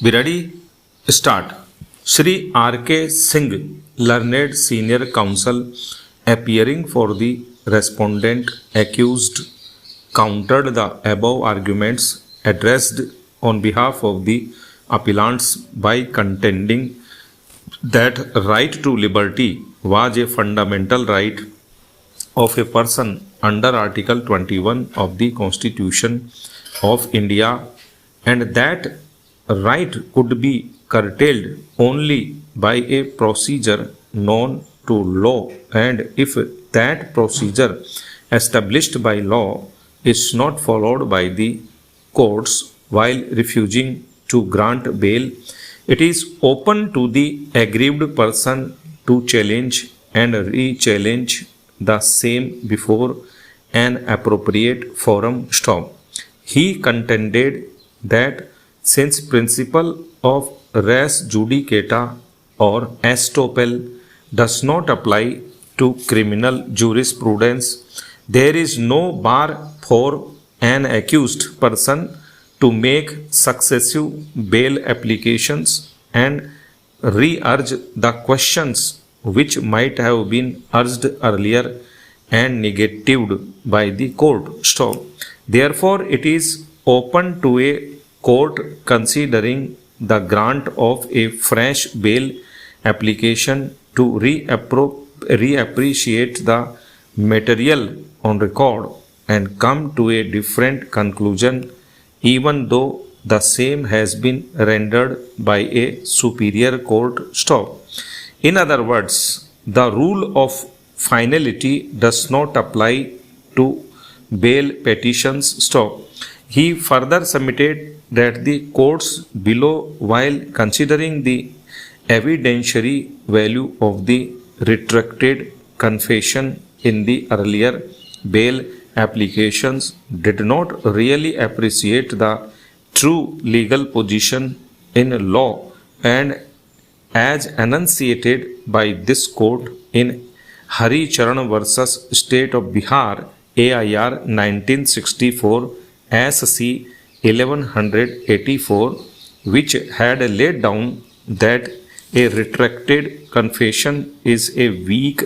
Be ready? Start. Shri R.K. Singh, learned senior counsel, appearing for the respondent accused, countered the above arguments addressed on behalf of the appellants by contending that right to liberty was a fundamental right of a person under Article 21 of the Constitution of India, and that right could be curtailed only by a procedure known to law, and if that procedure established by law is not followed by the courts while refusing to grant bail, it is open to the aggrieved person to challenge and re-challenge the same before an appropriate forum. Stop. He contended that since principle of res judicata or estoppel does not apply to criminal jurisprudence, there is no bar for an accused person to make successive bail applications and re-urge the questions which might have been urged earlier and negatived by the court. Stop. Therefore, it is open to a court considering the grant of a fresh bail application to reappreciate the material on record and come to a different conclusion, even though the same has been rendered by a superior court. Stop. In other words, the rule of finality does not apply to bail petitions. Stop. He further submitted that the courts below, while considering the evidentiary value of the retracted confession in the earlier bail applications, did not really appreciate the true legal position in law, and as enunciated by this court in Hari Charan versus State of Bihar, AIR 1964, SC 1184, which had laid down that a retracted confession is a weak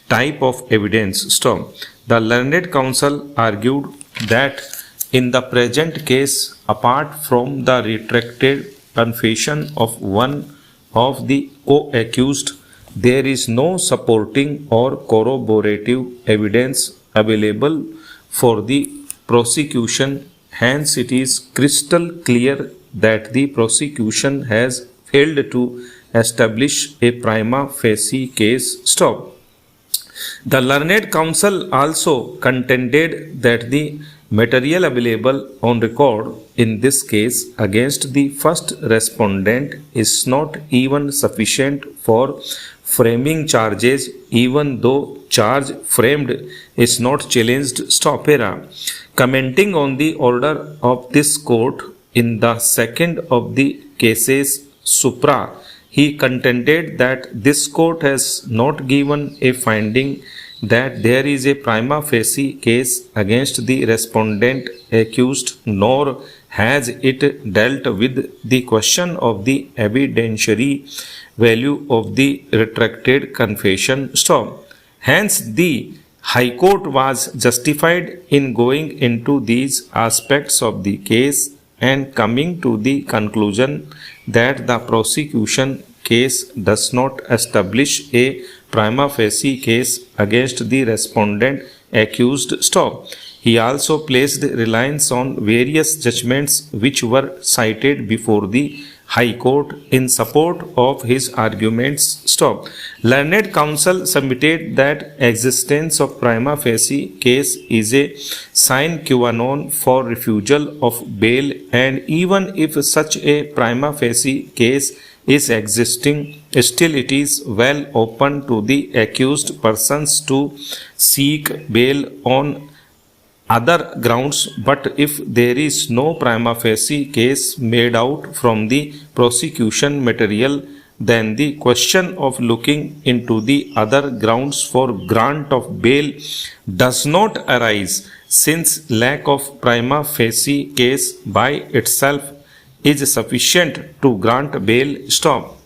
type of evidence. Stop. The learned counsel argued that in the present case, apart from the retracted confession of one of the co-accused, there is no supporting or corroborative evidence available for the prosecution. Hence, it is crystal clear that the prosecution has failed to establish a prima facie case. Stop. The learned counsel also contended that the material available on record in this case against the first respondent is not even sufficient for framing charges, even though charge framed is not challenged. Stop. Commenting on the order of this court in the second of the cases supra, he contended that this court has not given a finding that there is a prima facie case against the respondent accused, nor has it dealt with the question of the evidentiary value of the retracted confession. Stop. Hence, the High Court was justified in going into these aspects of the case and coming to the conclusion that the prosecution case does not establish a prima facie case against the respondent accused. Stop. He also placed reliance on various judgments which were cited before the High Court in support of his arguments. Stop. Learned counsel submitted that existence of prima facie case is a sine qua non for refusal of bail, and even if such a prima facie case is existing, still it is well open to the accused persons to seek bail on other grounds. But if there is no prima facie case made out from the prosecution material, then the question of looking into the other grounds for grant of bail does not arise, since lack of prima facie case by itself is sufficient to grant bail. Stop.